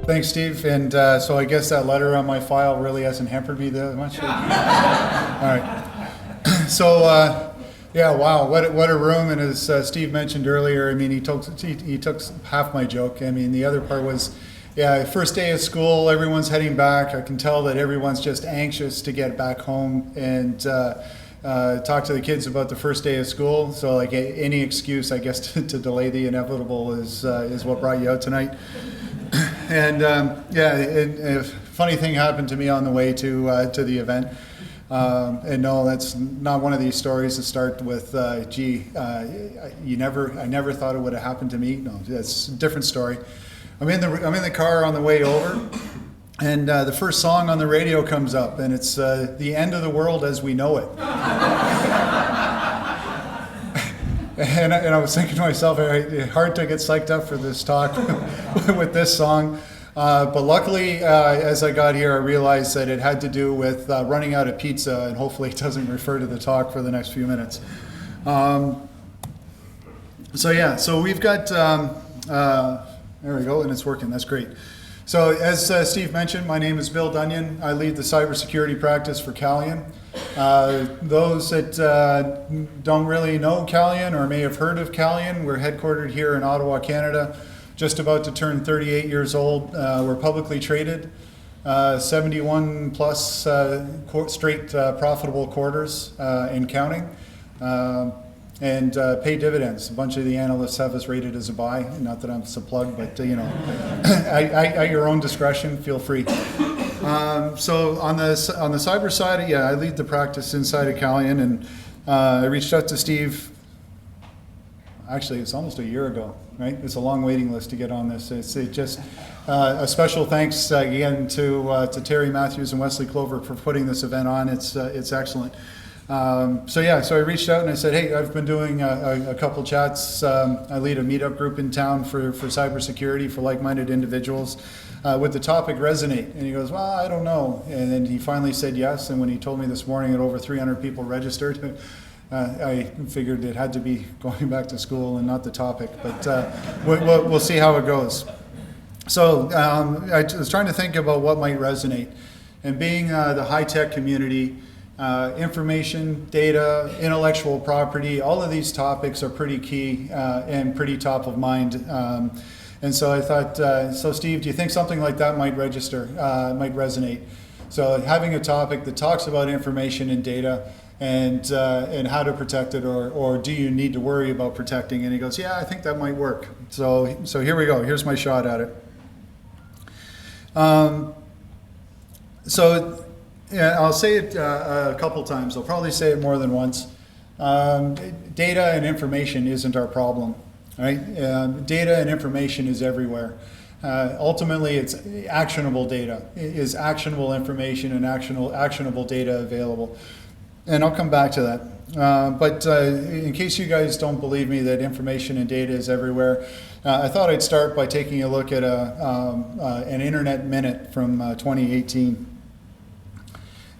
Thanks, Steve. And so I guess that letter on my file really hasn't hampered me that much. All right. So, yeah, wow, what a room. And as Steve mentioned earlier, I mean, he took half my joke. I mean, the other part was, yeah, first day of school, everyone's heading back. I can tell that everyone's just anxious to get back home and talk to the kids about the first day of school. So, like, any excuse, I guess, to delay the inevitable is what brought you out tonight. And yeah, a funny thing happened to me on the way to the event. And no, that's not one of these stories that start with, gee, I never thought it would have happened to me. No, that's a different story. I'm in the car on the way over, and the first song on the radio comes up, and it's "The End of the World as We Know It." And I was thinking to myself, hard to get psyched up for this talk with this song. But luckily, as I got here, I realized that it had to do with running out of pizza, and hopefully it doesn't refer to the talk for the next few minutes. So yeah, so we've got, there we go, and it's working, that's great. So as Steve mentioned, my name is Bill Dunnion. I lead the cybersecurity practice for Calian. Those that don't really know Calian or may have heard of Calian, we're headquartered here in Ottawa, Canada, just about to turn 38 years old. We're publicly traded, 71 plus straight profitable quarters and counting, and pay dividends. A bunch of the analysts have us rated as a buy. Not that I'm a plug, but you know, at your own discretion, feel free. So on the cyber side, yeah, I lead the practice inside of Calian, and I reached out to Steve. Actually, it's almost a year ago, right? It's a long waiting list to get on this. It's just a special thanks again to Terry Matthews and Wesley Clover for putting this event on. It's excellent. So yeah, so I reached out and I said, hey, I've been doing a couple chats. I lead a meetup group in town for cybersecurity for like-minded individuals. Would the topic resonate? And he goes, well, I don't know. And then he finally said yes. And when he told me this morning that over 300 people registered, I figured it had to be going back to school and not the topic. But we'll see how it goes. So I was trying to think about what might resonate. And being the high-tech community, information, data, intellectual property, all of these topics are pretty key and pretty top of mind. And so I thought, so Steve, do you think something like that might might resonate? So having a topic that talks about information and data and how to protect it, or do you need to worry about protecting? And he goes, yeah, I think that might work. So here we go. Here's my shot at it. So yeah, I'll say it a couple times. I'll probably say it more than once. Data and information isn't our problem, right? Data and information is everywhere. Ultimately, it's actionable data. Is actionable information and actionable data available? And I'll come back to that. But in case you guys don't believe me that information and data is everywhere, I thought I'd start by taking a look at an internet minute from 2018.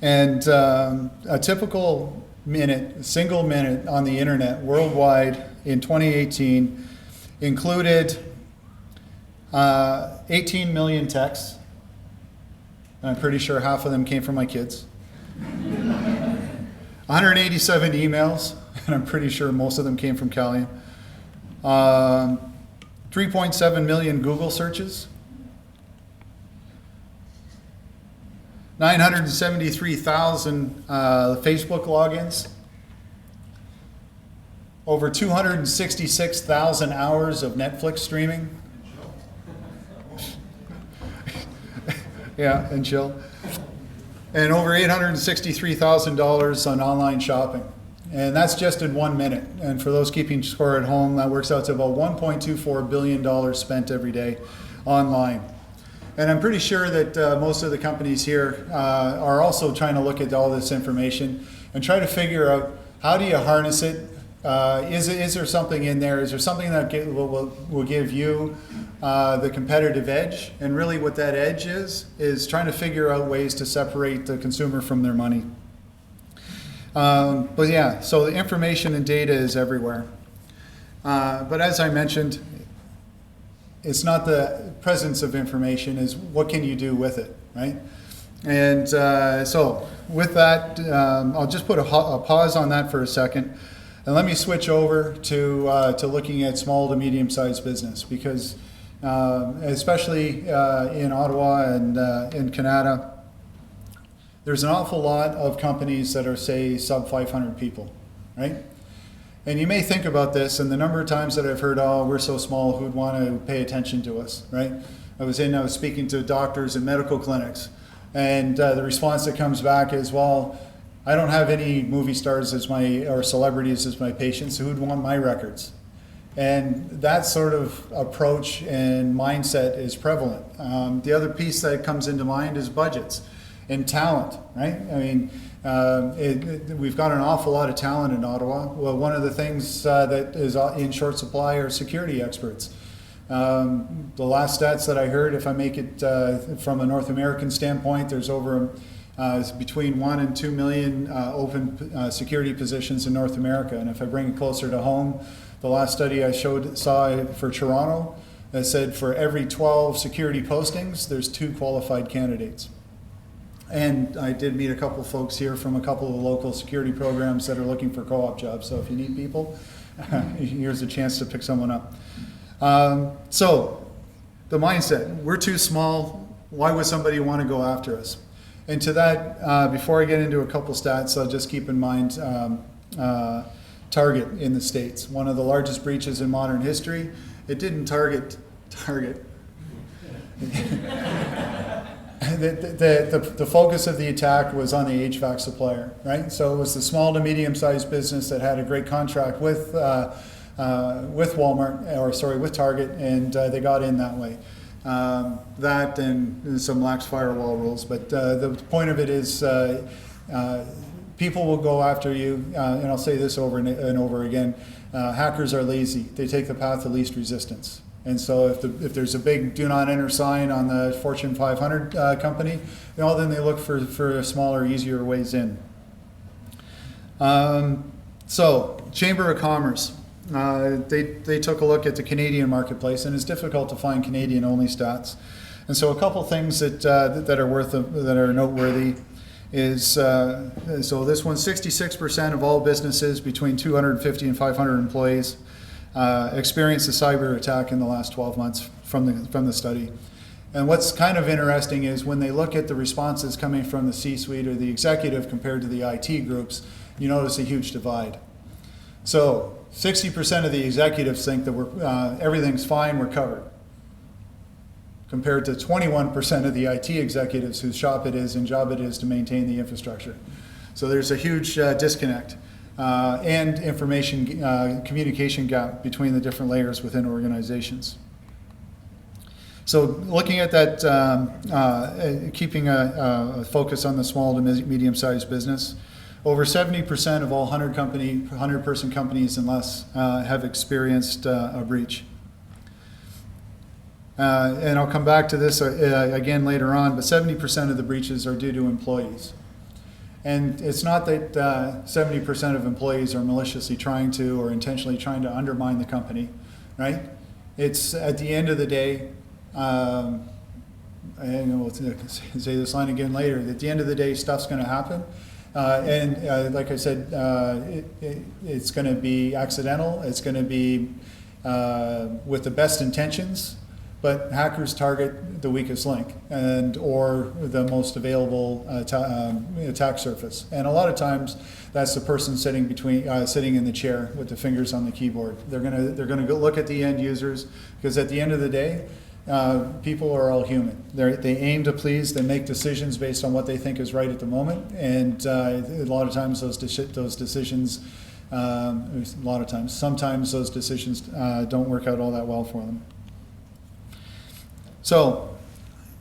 And a typical minute, single minute on the internet worldwide in 2018 included 18 million texts. I'm pretty sure half of them came from my kids. 187 emails, and I'm pretty sure most of them came from Calian. 3.7 million Google searches. 973,000 Facebook logins. Over 266,000 hours of Netflix streaming. Yeah, and chill. And over $863,000 on online shopping. And that's just in 1 minute. And for those keeping score at home, that works out to about $1.24 billion spent every day online. And I'm pretty sure that most of the companies here are also trying to look at all this information and try to figure out, how do you harness it? Is there something in there? Is there something that will give you the competitive edge? And really what that edge is trying to figure out ways to separate the consumer from their money. But yeah, so the information and data is everywhere. But as I mentioned, it's not the presence of information, is what can you do with it, right? And so with that, I'll just put a pause on that for a second, and let me switch over to looking at small to medium-sized business, because especially in Ottawa and in Canada, there's an awful lot of companies that are, say, sub 500 people, right? And you may think about this, and the number of times that I've heard, oh, we're so small, who'd want to pay attention to us, right? I was speaking to doctors and medical clinics, and the response that comes back is, well, I don't have any movie stars or celebrities as my patients, so who'd want my records? And that sort of approach and mindset is prevalent. The other piece that comes into mind is budgets and talent, right? I mean, we've got an awful lot of talent in Ottawa. Well, one of the things that is in short supply are security experts. The last stats that I heard, if I make it from a North American standpoint, there's over between 1 and 2 million open security positions in North America. And if I bring it closer to home, the last study I saw for Toronto that said for every 12 security postings, there's 2 qualified candidates. And I did meet a couple folks here from a couple of local security programs that are looking for co-op jobs. So if you need people, here's a chance to pick someone up. So the mindset, we're too small. Why would somebody want to go after us? And to that, before I get into a couple stats, I'll just keep in mind Target in the States, one of the largest breaches in modern history. It didn't target. The focus of the attack was on the HVAC supplier, right? So it was the small to medium-sized business that had a great contract with Walmart, with Target, and they got in that way. That and some lax firewall rules, but the point of it is people will go after you, and I'll say this over and over again, hackers are lazy. They take the path of least resistance. And so if there's a big do not enter sign on the Fortune 500 company, then they look for smaller, easier ways in. So Chamber of Commerce, they took a look at the Canadian marketplace, and it's difficult to find Canadian-only stats. And so a couple things that are noteworthy is so this one, 66% of all businesses between 250 and 500 employees experienced a cyber attack in the last 12 months from the study. And what's kind of interesting is when they look at the responses coming from the C-suite or the executive compared to the IT groups, you notice a huge divide. So 60% of the executives think that everything's fine, we're covered, compared to 21% of the IT executives whose job it is to maintain the infrastructure. So there's a huge disconnect. And information communication gap between the different layers within organizations. So looking at that, keeping a focus on the small to medium-sized business, over 70% of all 100-person companies and less have experienced a breach. And I'll come back to this again later on, but 70% of the breaches are due to employees. And it's not that 70% of employees are maliciously trying to or intentionally trying to undermine the company, right? It's at the end of the day, and we'll say this line again later, at the end of the day, stuff's going to happen. And like I said, it's going to be accidental. It's going to be with the best intentions. But hackers target the weakest link or the most available attack surface, and a lot of times that's the person sitting in the chair with the fingers on the keyboard. They're gonna go look at the end users, because at the end of the day, people are all human. They aim to please. They make decisions based on what they think is right at the moment, and a lot of times those decisions. Sometimes those decisions don't work out all that well for them. So,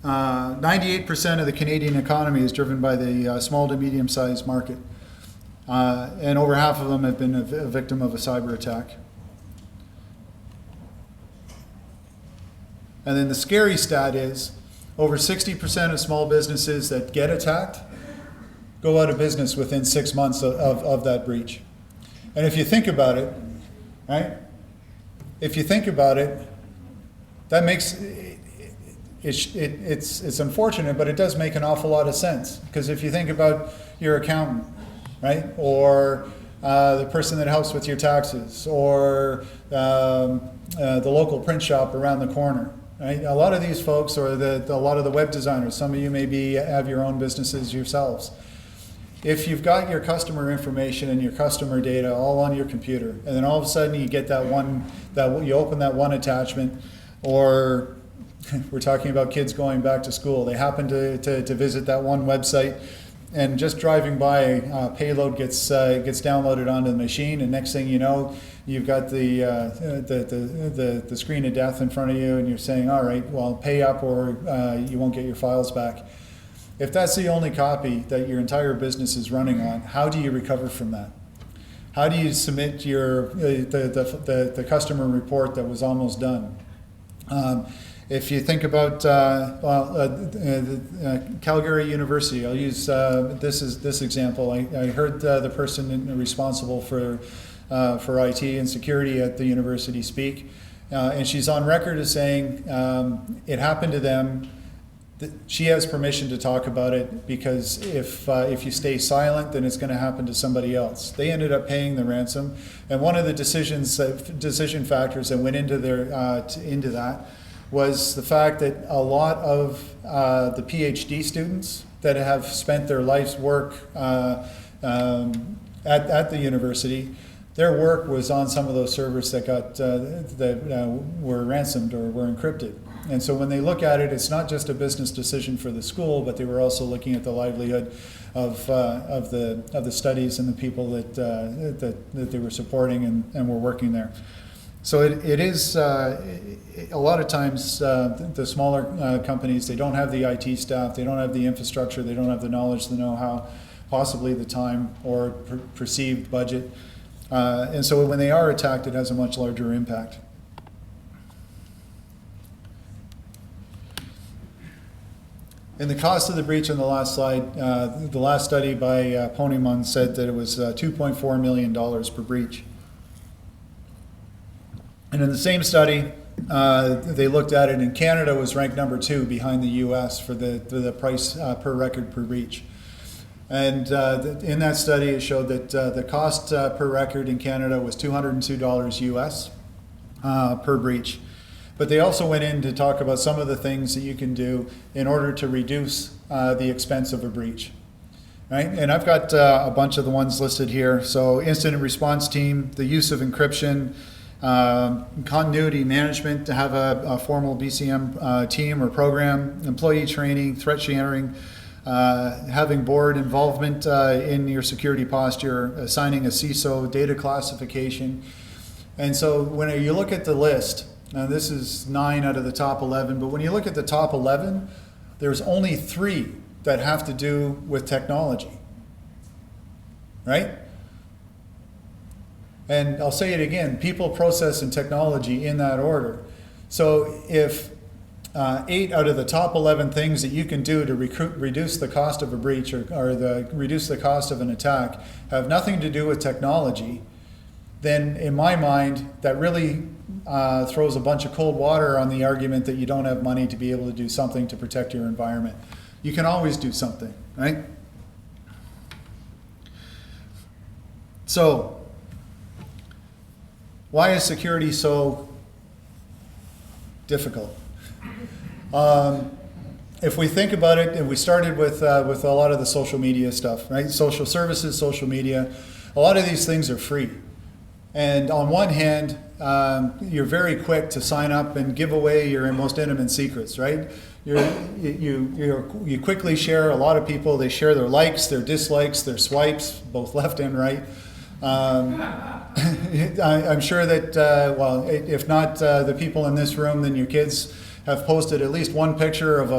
98% of the Canadian economy is driven by the small to medium-sized market, and over half of them have been a victim of a cyber attack. And then the scary stat is over 60% of small businesses that get attacked go out of business within 6 months of that breach. And if you think about it, right? If you think about it, that makes it's unfortunate, but it does make an awful lot of sense. Because if you think about your accountant, right, or the person that helps with your taxes, or the local print shop around the corner, right? A lot of these folks, or a lot of the web designers, some of you maybe have your own businesses yourselves. If you've got your customer information and your customer data all on your computer, and then all of a sudden you get you open that one attachment, or we're talking about kids going back to school, they happen to visit that one website, and just driving by, payload gets downloaded onto the machine, and next thing you know, you've got the screen of death in front of you, and you're saying, all right, well, pay up or you won't get your files back. If that's the only copy that your entire business is running on, how do you recover from that? How do you submit the customer report that was almost done? If you think about Calgary University, I'll use this example. I heard the person responsible for IT and security at the university speak, and she's on record as saying it happened to them. She has permission to talk about it because if you stay silent, then it's going to happen to somebody else. They ended up paying the ransom, and one of the decision factors that went into that was the fact that a lot of the PhD students that have spent their life's work at the university, their work was on some of those servers that were ransomed or were encrypted. And so when they look at it, it's not just a business decision for the school, but they were also looking at the livelihood of the studies and the people that they were supporting and were working there. So it is a lot of times the smaller companies, they don't have the IT staff, they don't have the infrastructure, they don't have the knowledge, the know-how, possibly the time or perceived budget. And so when they are attacked, it has a much larger impact. And the cost of the breach on the last slide, the last study by Ponyman said that it was $2.4 million per breach. And in the same study, they looked at it, and Canada was ranked number 2 behind the US for the price per record per breach. And in that study, it showed that the cost per record in Canada was $202 US per breach. But they also went in to talk about some of the things that you can do in order to reduce the expense of a breach. Right? And I've got a bunch of the ones listed here. So incident response team, the use of encryption, continuity management, to have a formal BCM team or program, employee training, threat sharing, having board involvement in your security posture, assigning a CISO, data classification. And so when you look at the list, now this is 9 out of the top 11, but when you look at the top 11, there's only 3 that have to do with technology, right? And I'll say it again, people, process, and technology in that order. So if 8 out of the top 11 things that you can do to reduce the cost of a breach or reduce the cost of an attack have nothing to do with technology, then in my mind, that really throws a bunch of cold water on the argument that you don't have money to be able to do something to protect your environment. You can always do something, right? So, why is security so difficult? If we think about it, and we started with a lot of the social media stuff, right? Social services, social media, a lot of these things are free. And on one hand, you're very quick to sign up and give away your most intimate secrets, right? You quickly share. A lot of people, they share their likes, their dislikes, their swipes, both left and right. I'm sure that, well, if not the people in this room, then your kids have posted at least one picture of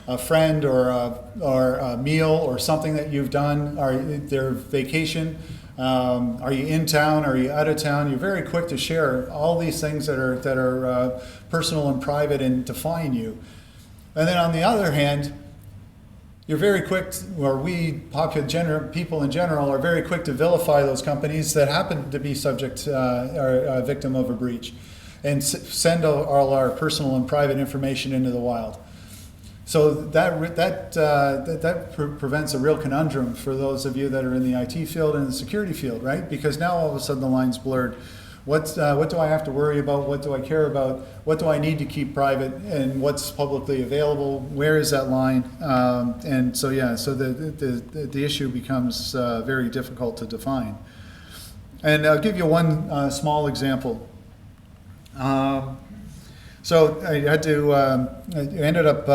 a friend or a meal or something that you've done, or their vacation. Are you in town? Are you out of town? You're very quick to share all these things that are personal and private and define you. And then on the other hand, you're very quick, or people in general are very quick to vilify those companies that happen to be subject or a victim of a breach. and send all our personal and private information into the wild. So that prevents a real conundrum for those of you that are in the IT field and the security field, right? Because now all of a sudden the line's blurred. What do I have to worry about? What do I care about? What do I need to keep private? And what's publicly available? Where is that line? And so so the issue becomes very difficult to define. And I'll give you one small example. So I had to, I ended up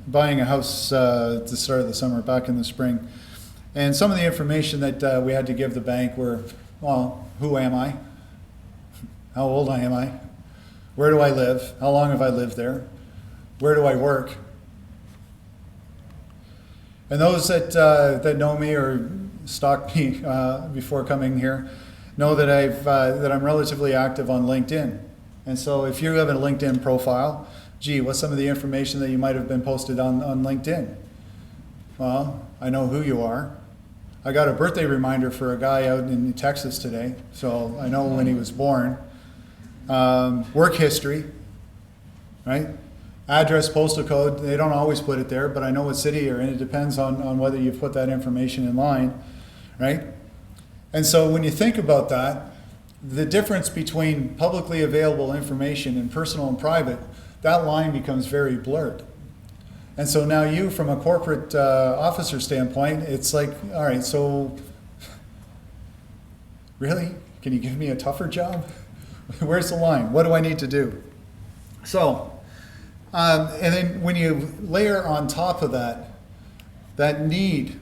buying a house at the start of the summer, back in the spring. And some of the information that we had to give the bank were, well, who am I? How old am I? Where do I live? How long have I lived there? Where do I work? And those that know me or stalked me before coming here know that that I'm relatively active on LinkedIn. And so if you have a LinkedIn profile, gee, what's some of the information that you might have been posted on LinkedIn? Well, I know who you are. I got a birthday reminder for a guy out in Texas today, so I know when he was born. Work history, right? Address, postal code, they don't always put it there, but I know what city you're in. It depends on whether you put that information in line, right? And so when you think about that, the difference between publicly available information and personal and private, that line becomes very blurred. And so now you, from a corporate officer standpoint, it's like, all right, so really? Can you give me a tougher job? Where's the line? What do I need to do? So, and then when you layer on top of that need,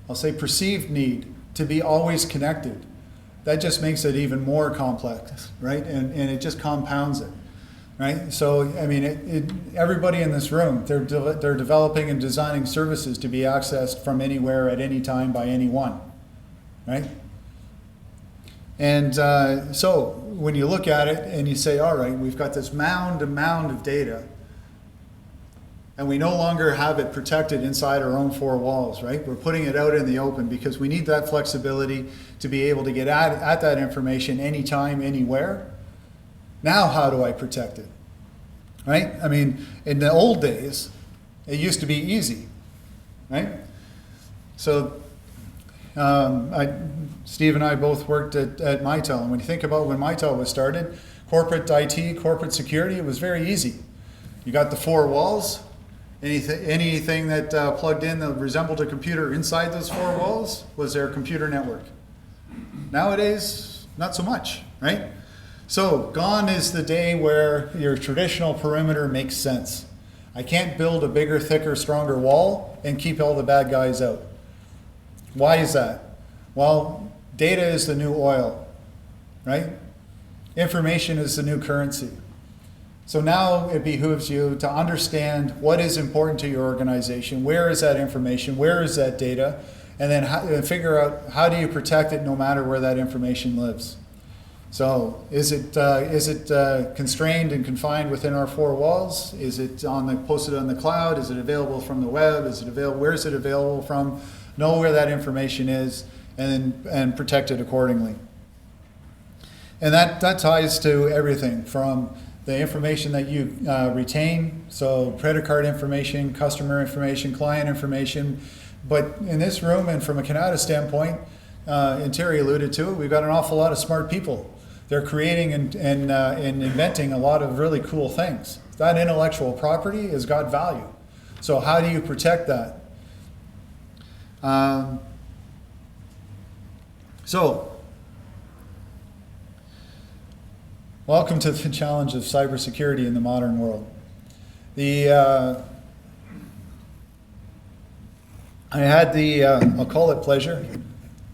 I'll say perceived need to be always connected, that just makes it even more complex, right? And it just compounds it, right? So, I mean, everybody in this room, they're developing and designing services to be accessed from anywhere at any time by anyone, right? And so when you look at it and you say, all right, we've got this mound of data, and we no longer have it protected inside our own four walls, right? We're putting it out in the open because we need that flexibility to be able to get at that information anytime, anywhere. Now, how do I protect it, right? I mean, in the old days, it used to be easy, right? So Steve and I both worked at Mitel, and when you think about when Mitel was started, corporate IT, corporate security, it was very easy. You got the four walls. Anything that plugged in that resembled a computer inside those four walls was their computer network. Nowadays, not so much, right? So gone is the day where your traditional perimeter makes sense. I can't build a bigger, thicker, stronger wall and keep all the bad guys out. Why is that? Well, data is the new oil, right? Information is the new currency. So now it behooves you to understand what is important to your organization, where is that information, where is that data, and then figure out how do you protect it no matter where that information lives. So is it constrained and confined within our four walls? Is it posted on the cloud? Is it available from the web? Where is it available from? Know where that information is and protect it accordingly. And that ties to everything from the information that you retain, so credit card information, customer information, client information. But in this room and from a Canada standpoint, and Terry alluded to it, we've got an awful lot of smart people. They're creating and inventing a lot of really cool things. That intellectual property has got value. So how do you protect that? Welcome to the challenge of cybersecurity in the modern world. I had I'll call it pleasure,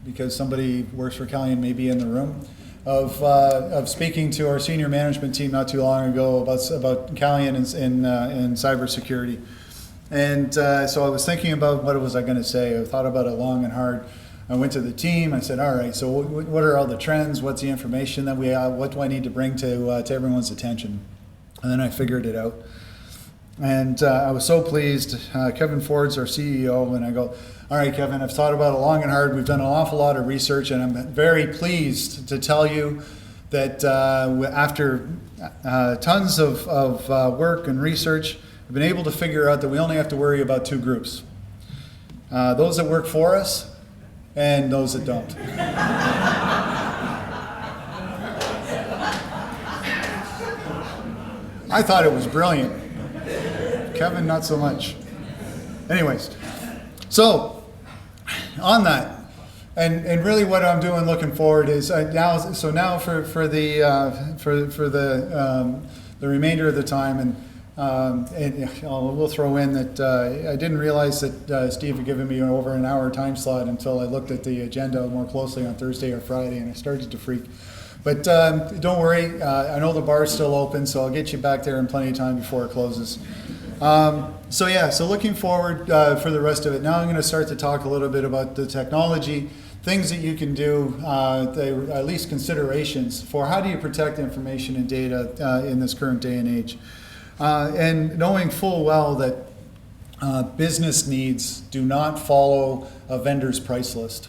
because somebody who works for Calian may be in the room, of speaking to our senior management team not too long ago about Calian and cybersecurity. And so I was thinking about what was I going to say. I thought about it long and hard. I went to the team. I said, all right, so what are all the trends? What's the information that we have? What do I need to bring to everyone's attention? And then I figured it out. And I was so pleased. Kevin Ford's our CEO, and I go, all right, Kevin, I've thought about it long and hard. We've done an awful lot of research, and I'm very pleased to tell you that after tons of work and research, we've been able to figure out that we only have to worry about two groups. Those that work for us and those that don't. I thought it was brilliant. Kevin, not so much. Anyways, so on that, and really what I'm doing, looking forward, is now for the remainder of the time, and we'll throw in that I didn't realize that Steve had given me over an hour time slot until I looked at the agenda more closely on Thursday or Friday, and I started to freak. But don't worry, I know the bar's still open, so I'll get you back there in plenty of time before it closes. So looking forward for the rest of it. Now I'm going to start to talk a little bit about the technology, things that you can do, at least considerations for how do you protect information and data in this current day and age. And knowing full well that business needs do not follow a vendor's price list.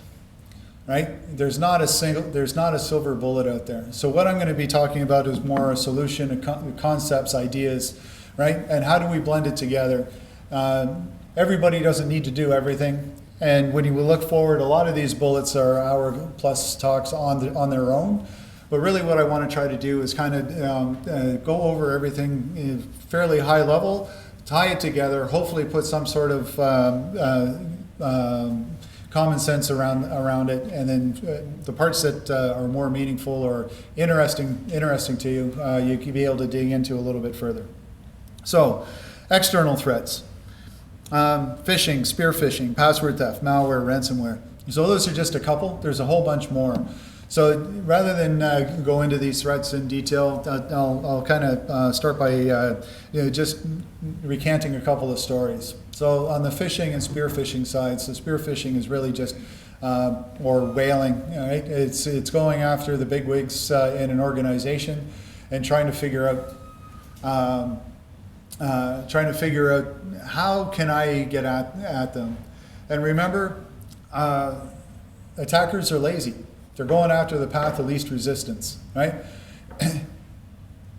Right? There's not a silver bullet out there. So what I'm going to be talking about is more a solution, concepts, ideas, right? And how do we blend it together? Everybody doesn't need to do everything. And when you look forward, a lot of these bullets are hour plus talks on their own. But really what I want to try to do is kind of go over everything in fairly high level, tie it together, hopefully put some sort of common sense around it, and then the parts that are more meaningful or interesting to you, you can be able to dig into a little bit further. So, external threats, phishing, spear phishing, password theft, malware, ransomware. So those are just a couple. There's a whole bunch more. So rather than go into these threats in detail, I'll kind of start by just recanting a couple of stories. So on the phishing and spear phishing side, so spear phishing is really just or whaling. Right? It's going after the bigwigs in an organization and trying to figure out how can I get at them. And remember, attackers are lazy. They're going after the path of least resistance, right?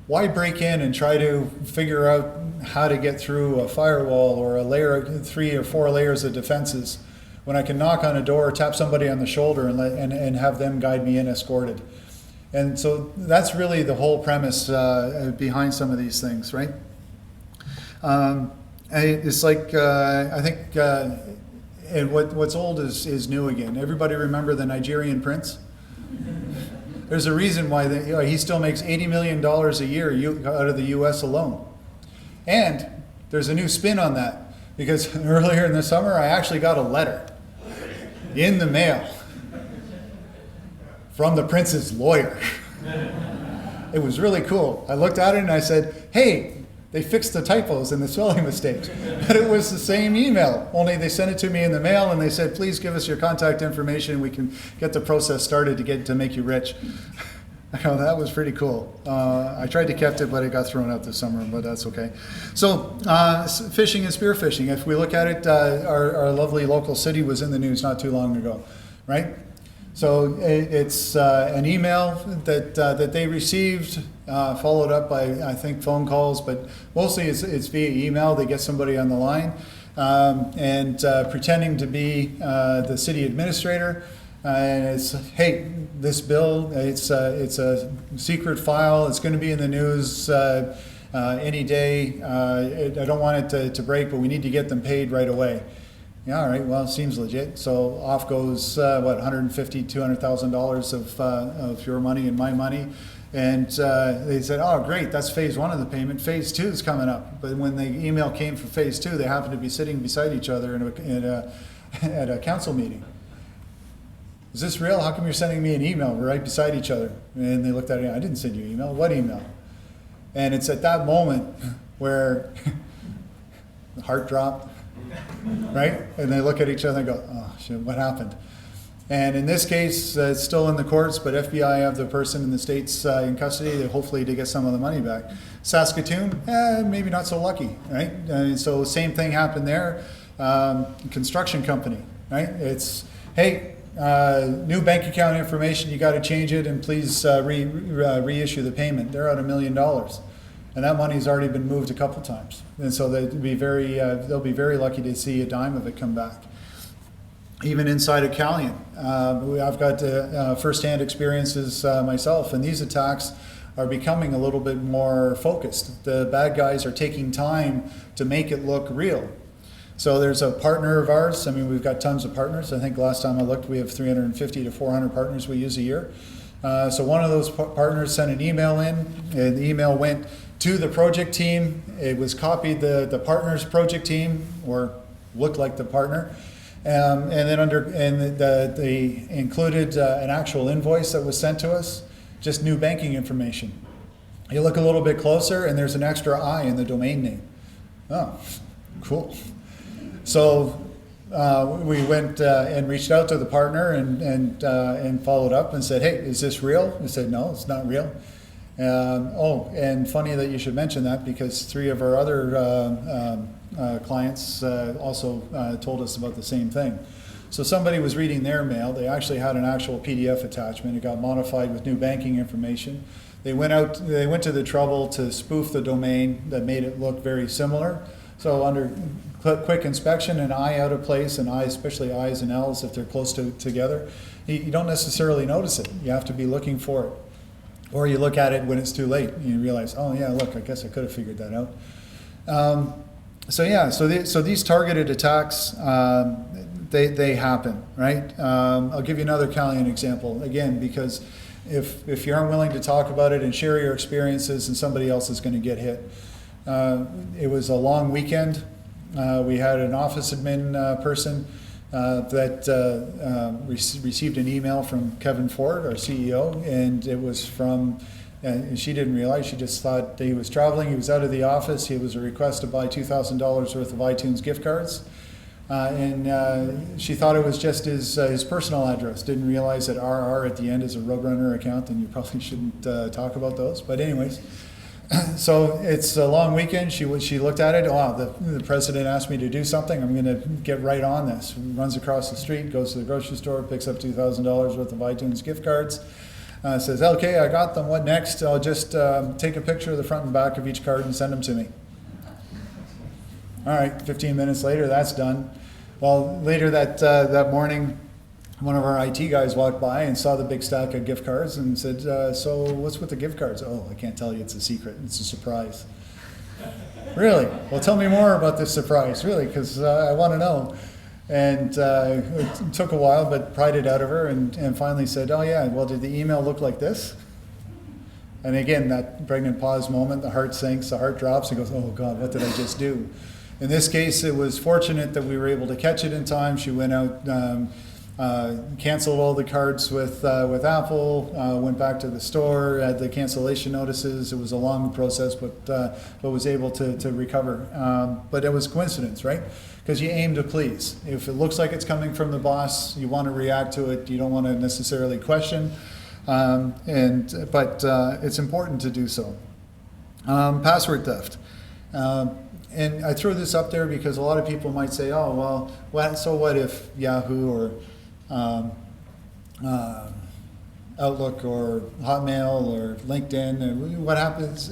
Why break in and try to figure out how to get through a firewall or a layer, 3 or 4 layers of defenses, when I can knock on a door, tap somebody on the shoulder, and have them guide me in escorted? And so that's really the whole premise behind some of these things, right? It's like I think, and what's old is new again. Everybody remember the Nigerian prince? There's a reason why he still makes $80 million a year out of the U.S. alone. And there's a new spin on that, because earlier in the summer I actually got a letter in the mail from the prince's lawyer. It was really cool. I looked at it and I said, hey, they fixed the typos and the spelling mistakes. But it was the same email, only they sent it to me in the mail and they said, please give us your contact information and we can get the process started to make you rich. I know, that was pretty cool. I tried to keep it, but it got thrown out this summer, but that's okay. So phishing and spear phishing, if we look at it, our lovely local city was in the news not too long ago, right? So it's an email that they received, followed up by, I think, phone calls, but mostly it's via email. They get somebody on the line and pretending to be the city administrator. And it's, hey, this bill, it's a secret file. It's going to be in the news any day. I don't want it to break, but we need to get them paid right away. Yeah, all right, well, it seems legit. So off goes, $150,000, $200,000 of your money and my money. And they said, oh, great, that's phase 1 of the payment. Phase 2 is coming up. But when the email came for phase 2, they happened to be sitting beside each other at a council meeting. Is this real? How come you're sending me an email? We're right beside each other. And they looked at it, I didn't send you an email. What email? And it's at that moment where the heart dropped, right? And they look at each other and go, oh, shit, what happened? And in this case, it's still in the courts, but FBI have the person in the States in custody, hopefully to get some of the money back. Saskatoon, maybe not so lucky, right? So same thing happened there. Construction company, right? It's, hey, new bank account information, you got to change it, and please reissue the payment. They're out $1 million, and that money's already been moved a couple times, and so they'll be very lucky to see a dime of it come back. Even inside of Calian, I've got first-hand experiences myself, and these attacks are becoming a little bit more focused. The bad guys are taking time to make it look real. So there's a partner of ours. I mean, we've got tons of partners. I think last time I looked, we have 350 to 400 partners we use a year. So one of those partners sent an email in, and the email went to the project team. It was copied the partner's project team, or looked like the partner. And then they included an actual invoice that was sent to us, just new banking information. You look a little bit closer, and there's an extra I in the domain name. Oh, cool. So we went and reached out to the partner and followed up and said, hey, is this real? He said, no, it's not real. And funny that you should mention that, because 3 of our other clients also told us about the same thing. So somebody was reading their mail. They actually had an actual PDF attachment. It got modified with new banking information. They went to the trouble to spoof the domain that made it look very similar. So under quick inspection, an I out of place, and I, especially I's and L's if they're close together, you don't necessarily notice it. You have to be looking for it. Or you look at it when it's too late and you realize, oh yeah, look, I guess I could have figured that out. So these targeted attacks, they happen, right? I'll give you another Calian example, again, because if you aren't willing to talk about it and share your experiences, and somebody else is going to get hit. It was a long weekend. We had an office admin person that received an email from Kevin Ford, our CEO, and it was from, and she didn't realize, she just thought that he was traveling, he was out of the office, it was a request to buy $2,000 worth of iTunes gift cards, and she thought it was just his personal address, didn't realize that RR at the end is a Roadrunner account, and you probably shouldn't talk about those, but anyways. So it's a long weekend. She looked at it. Wow, the president asked me to do something. I'm going to get right on this. Runs across the street, goes to the grocery store, picks up $2,000 worth of iTunes gift cards. Says, okay, I got them. What next? I'll just take a picture of the front and back of each card and send them to me. All right, 15 minutes later, that's done. Well, later that morning, one of our IT guys walked by and saw the big stack of gift cards and said, so what's with the gift cards? Oh, I can't tell you, it's a secret, it's a surprise. Really? Well, tell me more about this surprise, really, because I want to know. And it took a while, but pried it out of her and finally said, oh yeah, well, did the email look like this? And again, that pregnant pause moment, the heart sinks, the heart drops, and goes, oh God, what did I just do? In this case, it was fortunate that we were able to catch it in time. She went out, canceled all the cards with Apple, went back to the store, had the cancellation notices. It was a long process, but was able to recover. But it was coincidence, right? Because you aim to please. If it looks like it's coming from the boss, you want to react to it. You don't want to necessarily question, but it's important to do so. Password theft. And I throw this up there because a lot of people might say, oh, well, so what if Yahoo or Outlook or Hotmail or LinkedIn, and what happens,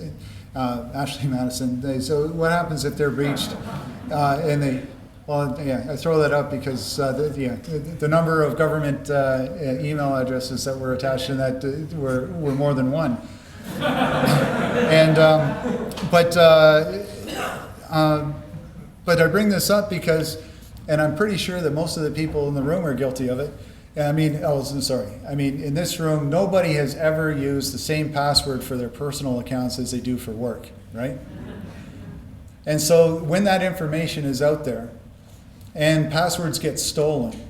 Ashley Madison, so what happens if they're breached and they, well, yeah, I throw that up because the number of government email addresses that were attached to that were more than one. And, but I bring this up because, and I'm pretty sure that most of the people in the room are guilty of it. I mean, in this room, nobody has ever used the same password for their personal accounts as they do for work, right? And so when that information is out there and passwords get stolen,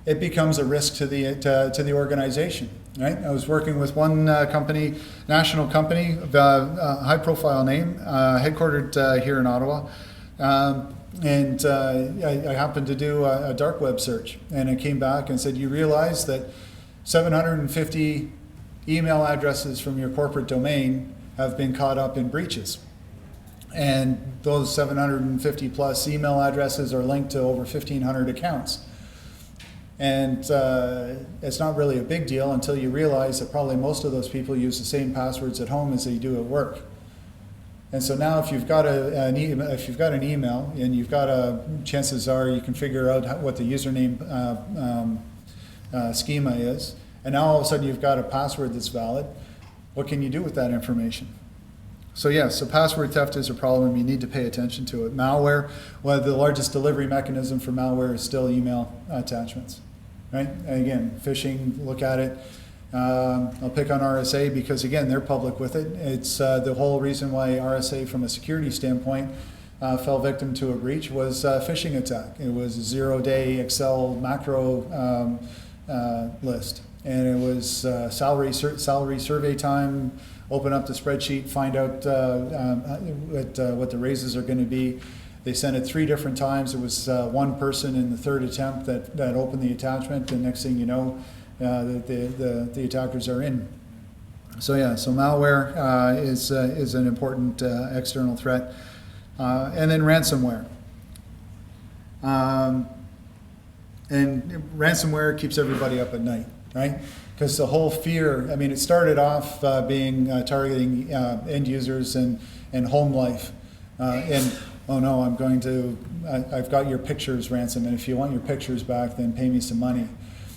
it becomes a risk to the organization, right? I was working with one company, national company, high-profile name, headquartered here in Ottawa. and I happened to do a dark web search, and it came back and said, you realize that 750 email addresses from your corporate domain have been caught up in breaches. And those 750 plus email addresses are linked to over 1,500 accounts. And it's not really a big deal until you realize that probably most of those people use the same passwords at home as they do at work. And so now if you've got an email and you've got chances are you can figure out what the username schema is, and now all of a sudden you've got a password that's valid, what can you do with that information? So yes, so password theft is a problem. You need to pay attention to it. Malware, well, the largest delivery mechanism for malware is still email attachments, right? And again, phishing, look at it. I'll pick on RSA because again, they're public with it. It's the whole reason why RSA from a security standpoint fell victim to a breach was a phishing attack. It was a 0-day Excel macro list. And it was salary survey time, open up the spreadsheet, find out what the raises are going to be. They sent it 3 different times. It was one person in the 3rd attempt that opened the attachment, and next thing you know, the attackers are in. So yeah, so malware is an important external threat. And then ransomware. And ransomware keeps everybody up at night, right? Because the whole fear, I mean, it started off being targeting end users and home life. And, oh no, I've got your pictures ransom, and if you want your pictures back, then pay me some money.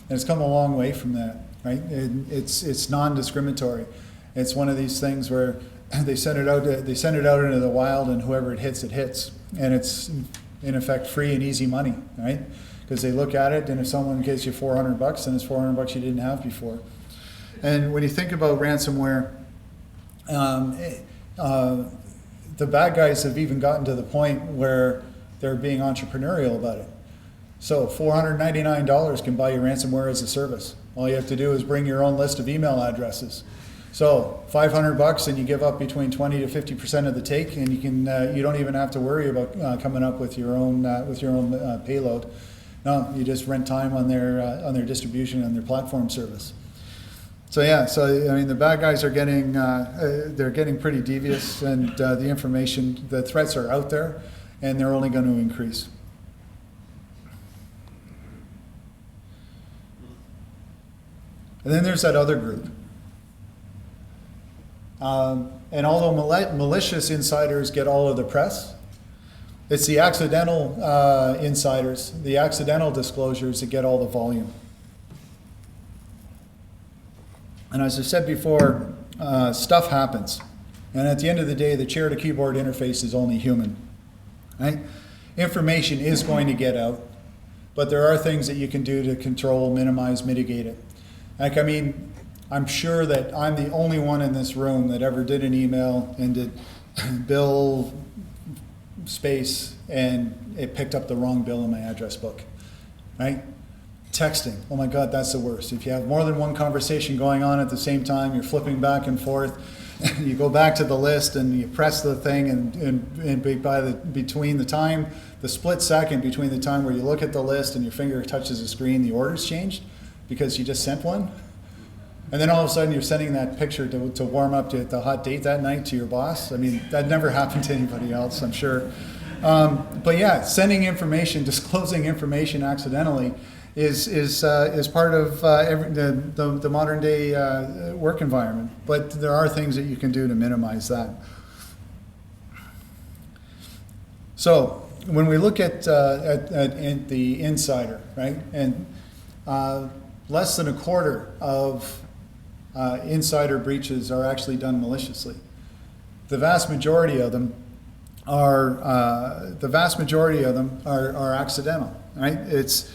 And it's come a long way from that, right? It's non-discriminatory. It's one of these things where they send it out into the wild, and whoever it hits, and it's in effect free and easy money, right? Because they look at it, and if someone gives you $400, then it's $400 you didn't have before. And when you think about ransomware, the bad guys have even gotten to the point where they're being entrepreneurial about it. So $499 can buy you ransomware as a service. All you have to do is bring your own list of email addresses. So $500 and you give up between 20 to 50% of the take, and you don't even have to worry about coming up with your own payload. No, you just rent time on their distribution and their platform service. So yeah, so I mean the bad guys are getting pretty devious, and the threats are out there, and they're only going to increase. And then there's that other group. And although malicious insiders get all of the press, it's the accidental insiders, the accidental disclosures that get all the volume. And as I said before, stuff happens. And at the end of the day, the chair-to-keyboard interface is only human, right? Information is going to get out, but there are things that you can do to control, minimize, mitigate it. Like, I mean, I'm sure that I'm the only one in this room that ever did an email and did bill space, and it picked up the wrong bill in my address book, right? Texting, oh my God, that's the worst. If you have more than one conversation going on at the same time, you're flipping back and forth, you go back to the list and you press the thing, and between the time, the split second between the time where you look at the list and your finger touches the screen, the order's changed because you just sent one. And then all of a sudden you're sending that picture to warm up to the hot date that night to your boss. I mean, that never happened to anybody else, I'm sure. But yeah, sending information, disclosing information accidentally is part of the modern day work environment. But there are things that you can do to minimize that. So when we look at the insider, right, and less than a quarter of insider breaches are actually done maliciously. The vast majority of them are accidental, right? Most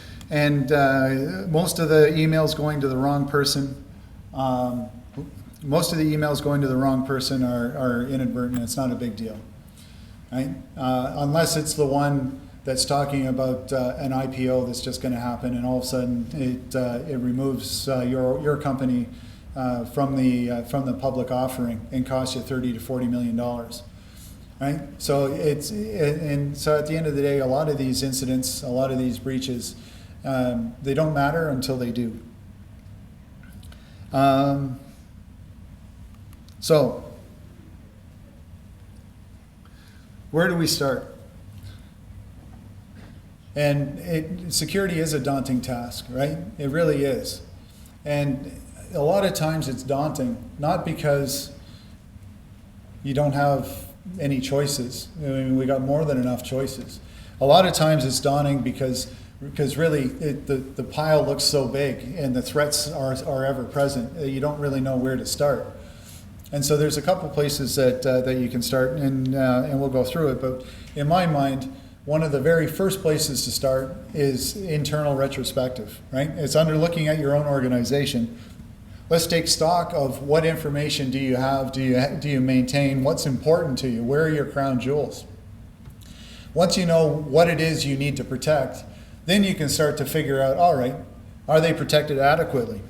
of the emails going to the wrong person. Most of the emails going to the wrong person are inadvertent. It's not a big deal, right? Unless it's the one that's talking about an IPO that's just going to happen, and all of a sudden it removes your company from the public offering and costs you $30 to $40 million. right? So and so at the end of the day, a lot of these incidents, a lot of these breaches, they don't matter until they do. So where do we start? And security is a daunting task, right? It really is. And a lot of times it's daunting, not because you don't have any choices. I mean, we got more than enough choices. A lot of times it's daunting because really the pile looks so big and the threats are ever present. You don't really know where to start. And so there's a couple places that you can start, and we'll go through it. But in my mind, one of the very first places to start is internal retrospective, right? It's under looking at your own organization. Let's take stock of what information do you have, do you maintain, what's important to you, where are your crown jewels? Once you know what it is you need to protect, then you can start to figure out, all right, are they protected adequately?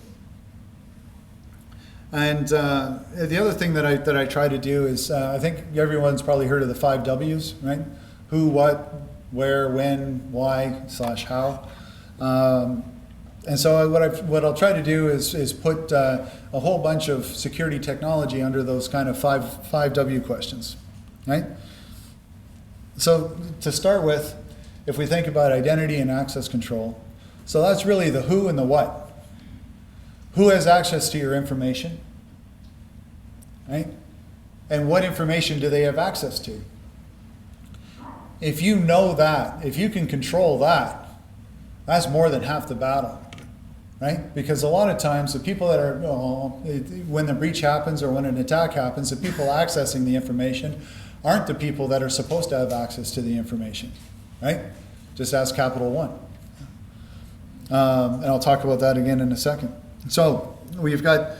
And the other thing that I try to do is, I think everyone's probably heard of the 5 W's, right? Who, what, where, when, why, / how. And so what I'll try to do is put a whole bunch of security technology under those kind of 5 W questions, right? So to start with, if we think about identity and access control, so that's really the who and the what. Who has access to your information, right? And what information do they have access to? If you know that, if you can control that, that's more than half the battle, right? Because a lot of times the people that are, when the breach happens or when an attack happens, the people accessing the information aren't the people that are supposed to have access to the information, right? Just ask Capital One. And I'll talk about that again in a second. So we've got,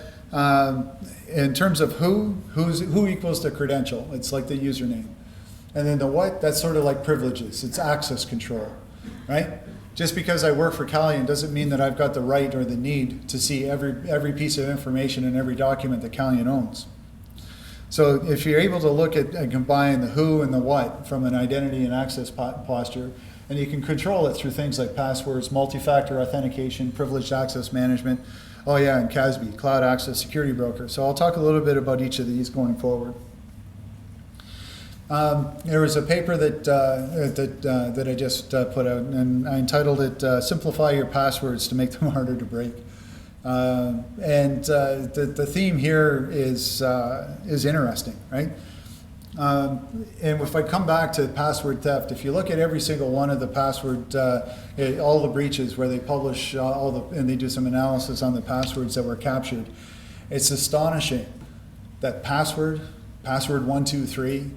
in terms of who equals the credential, it's like the username. And then the what, that's sort of like privileges. It's access control, right? Just because I work for Calian doesn't mean that I've got the right or the need to see every piece of information and every document that Calian owns. So if you're able to look at and combine the who and the what from an identity and access posture, and you can control it through things like passwords, multi-factor authentication, privileged access management, and CASB, Cloud Access Security Broker. So I'll talk a little bit about each of these going forward. There was a paper that I just put out, and I entitled it "Simplify Your Passwords to Make Them Harder to Break." The theme here is interesting, right? And if I come back to password theft, if you look at every single one of the password, all the breaches where they publish and they do some analysis on the passwords that were captured, it's astonishing that password 123.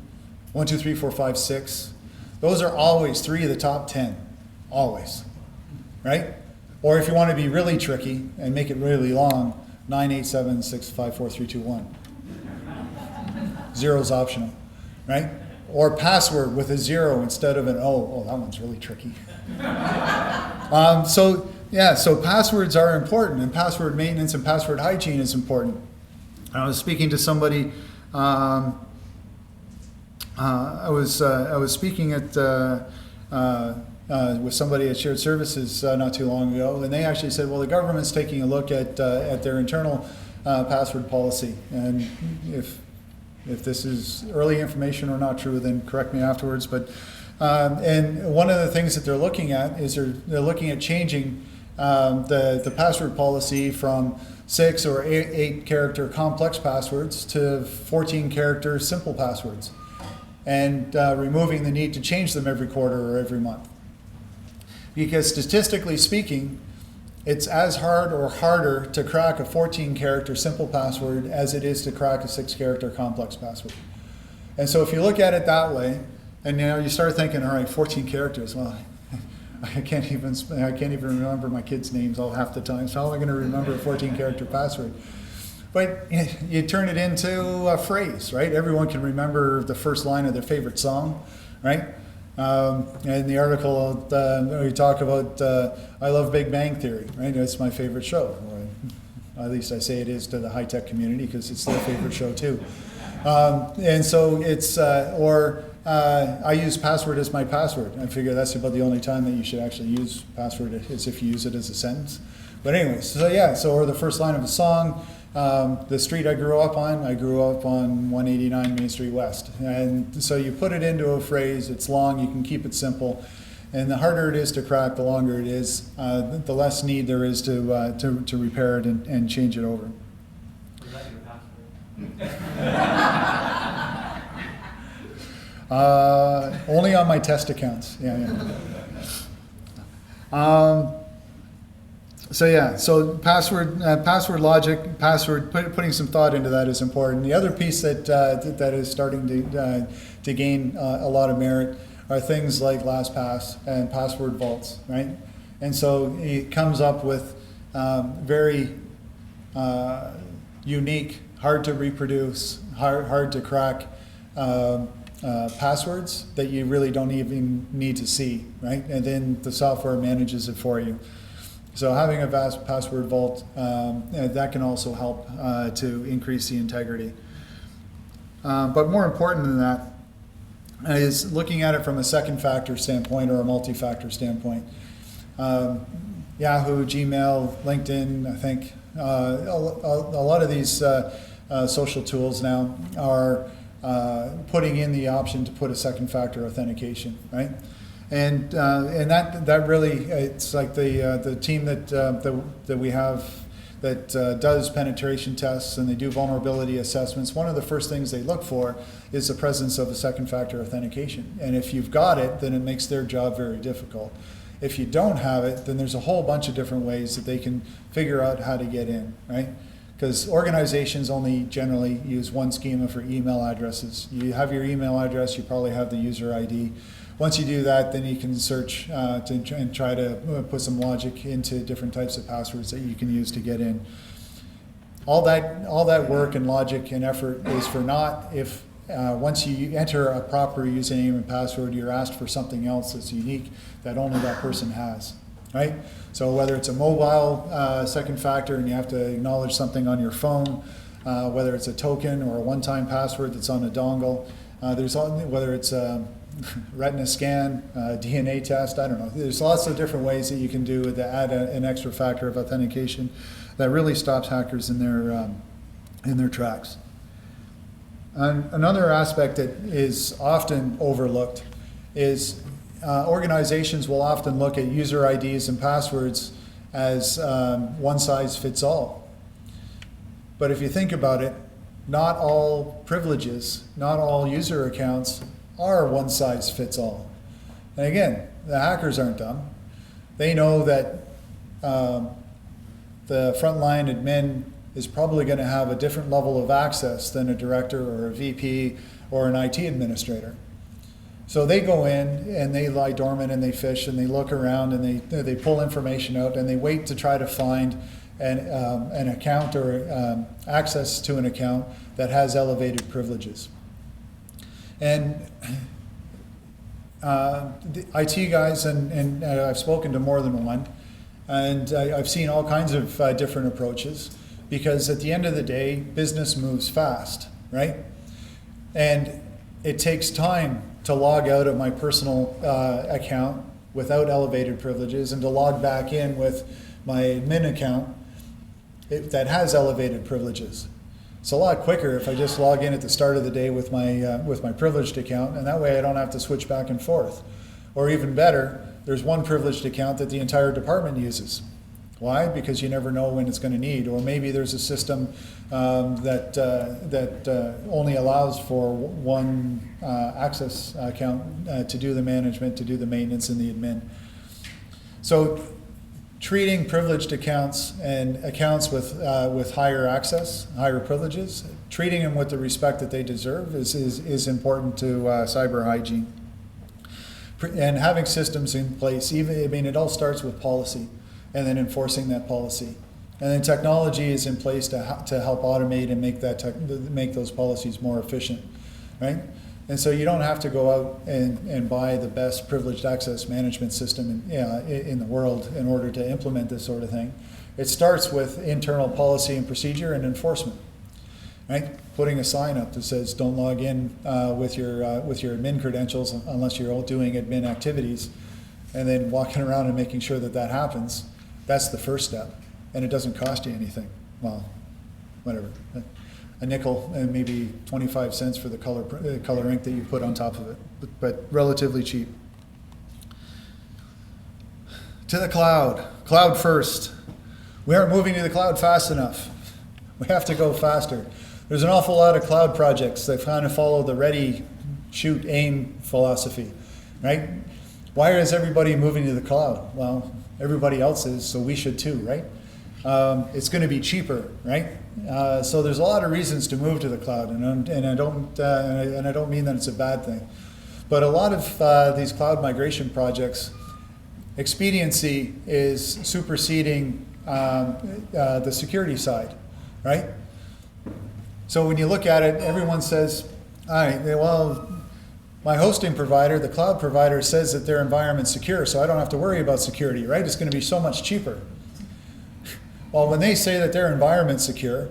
1, 2, 3, 4, 5, 6. Those are always 3 of the top 10, always, right? Or if you want to be really tricky and make it really long, 9, 8, 7, 6, 5, 4, 3, 2, 1. 0 is optional, right? Or password with a 0 instead of an O. Oh, that one's really tricky. So passwords are important, and password maintenance and password hygiene is important. I was speaking to somebody. I was speaking at with somebody at Shared Services not too long ago, and they actually said, well, the government's taking a look at their internal password policy, and if this is early information or not true, then correct me afterwards. But and one of the things that they're looking at is they're looking at changing the password policy from 6 or 8 character complex passwords to 14 character simple passwords, and removing the need to change them every quarter or every month. Because statistically speaking, it's as hard or harder to crack a 14-character simple password as it is to crack a 6-character complex password. And so if you look at it that way, and you start thinking, all right, 14 characters, well, I can't even remember my kids' names all half the time, so how am I going to remember a 14-character password? But you turn it into a phrase, right? Everyone can remember the first line of their favorite song, right? In the article, we talk about, I love Big Bang Theory, right? It's my favorite show. Or at least I say it is to the high-tech community because it's their favorite show too. And so it's, I use password as my password. I figure that's about the only time that you should actually use password is if you use it as a sentence. But anyways, so yeah, or the first line of a song, the street I grew up on 189 Main Street West. And so you put it into a phrase, it's long, you can keep it simple. And the harder it is to crack, the longer it is, the less need there is to repair it and change it over. Was that your password? Only on my test accounts. So password logic, putting some thought into that is important. The other piece that is starting to gain a lot of merit are things like LastPass and password vaults, right? And so it comes up with very unique, hard to reproduce, hard to crack passwords that you really don't even need to see, right? And then the software manages it for you. So having a vast password vault, that can also help to increase the integrity. But more important than that is looking at it from a second factor standpoint or a multi-factor standpoint. Yahoo, Gmail, LinkedIn, I think a lot of these social tools now are putting in the option to put a second factor authentication, right? And that really, it's like the team that we have that does penetration tests and they do vulnerability assessments. One of the first things they look for is the presence of a second factor authentication. And if you've got it, then it makes their job very difficult. If you don't have it, then there's a whole bunch of different ways that they can figure out how to get in, right? Because organizations only generally use one schema for email addresses. You have your email address, you probably have the user ID. Once you do that, then you can search and try to put some logic into different types of passwords that you can use to get in. All that work and logic and effort is for naught if once you enter a proper username and password, you're asked for something else that's unique that only that person has, right? So whether it's a mobile second factor and you have to acknowledge something on your phone, whether it's a token or a one-time password that's on a dongle, whether it's retina scan, DNA test, I don't know. There's lots of different ways that you can do to add an extra factor of authentication that really stops hackers in their tracks. And another aspect that is often overlooked is organizations will often look at user IDs and passwords as one size fits all. But if you think about it, not all privileges, not all user accounts are one size fits all. And again, the hackers aren't dumb. They know that the frontline admin is probably going to have a different level of access than a director or a VP or an IT administrator. So they go in and they lie dormant and they fish and they look around and they pull information out and they wait to try to find an account or access to an account that has elevated privileges. And the IT guys, and I've spoken to more than one, and I've seen all kinds of different approaches, because at the end of the day, business moves fast, right? And it takes time to log out of my personal account without elevated privileges and to log back in with my admin account that has elevated privileges. It's a lot quicker if I just log in at the start of the day with my privileged account, and that way I don't have to switch back and forth. Or even better, there's one privileged account that the entire department uses. Why? Because you never know when it's going to need. Or maybe there's a system that only allows for one access account to do the management, to do the maintenance and the admin. So treating privileged accounts and accounts with higher access, higher privileges, treating them with the respect that they deserve is important to cyber hygiene. And having systems in place, it all starts with policy and then enforcing that policy. And then technology is in place to help automate and make those policies more efficient, right? And so you don't have to go out and buy the best privileged access management system in the world in order to implement this sort of thing. It starts with internal policy and procedure and enforcement. right? Putting a sign up that says don't log in with your admin credentials unless you're all doing admin activities, and then walking around and making sure that that happens. That's the first step, and it doesn't cost you anything. Well, whatever, a nickel and maybe 25 cents for the color ink that you put on top of it, but relatively cheap. To the cloud. Cloud first. We aren't moving to the cloud fast enough. We have to go faster. There's an awful lot of cloud projects that kind of follow the ready, shoot, aim philosophy, right? Why is everybody moving to the cloud? Well, everybody else is, so we should too, right? It's going to be cheaper, right? So there's a lot of reasons to move to the cloud, and I don't mean that it's a bad thing, but a lot of these cloud migration projects, expediency is superseding the security side, right? So when you look at it, everyone says, all right, well, my hosting provider, the cloud provider, says that their environment's secure, so I don't have to worry about security, right? It's going to be so much cheaper. Well, when they say that their environment's secure,